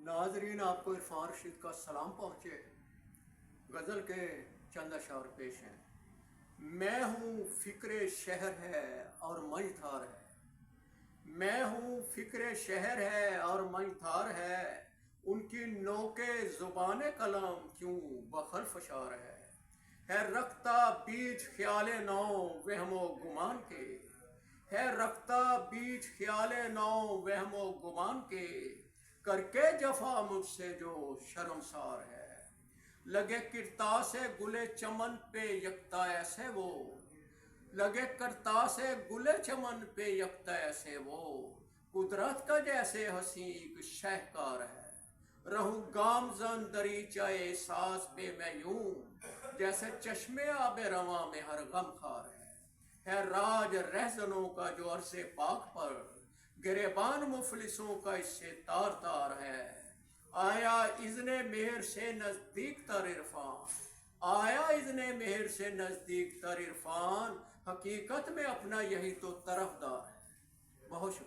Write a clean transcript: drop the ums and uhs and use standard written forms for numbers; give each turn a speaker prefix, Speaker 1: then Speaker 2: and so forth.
Speaker 1: ناظرین، آپ کو عرفان رشید کا سلام پہنچے۔ غزل کے چند اشعار پیش ہیں۔ میں ہوں فکر شہر ہے اور منجھار ہے، میں ہوں فکر شہر ہے اور منجھار ہے، ان کی نوک زبان قلم کیوں بخل فشار ہے رکھتا بیج خیال نو وہم و گمان کے، ہے رکھتا بیج خیال نو وہم و گمان کے، کر کے جفا مجھ سے جو شرمسار ہے، لگے کرتا سے گلے چمن پہ یکتا ایسے وہ، لگے کرتا سے گلے چمن پہ یکتا ایسے وہ، قدرت کا جیسے حسین شہکار ہے، رہوں گامزن دریچہ احساس پہ میں یوں، جیسے چشمے آب رواں میں ہر غم خار ہے راج رہزنوں کا جو عرص پاک پر، گریبان مفلسوں کا اس سے تار تار ہے، آیا اذن مہر سے نزدیک تر عرفان، آیا اذن مہر سے نزدیک تر عرفان، حقیقت میں اپنا یہی تو طرفدار ہے۔ بہت شکریہ۔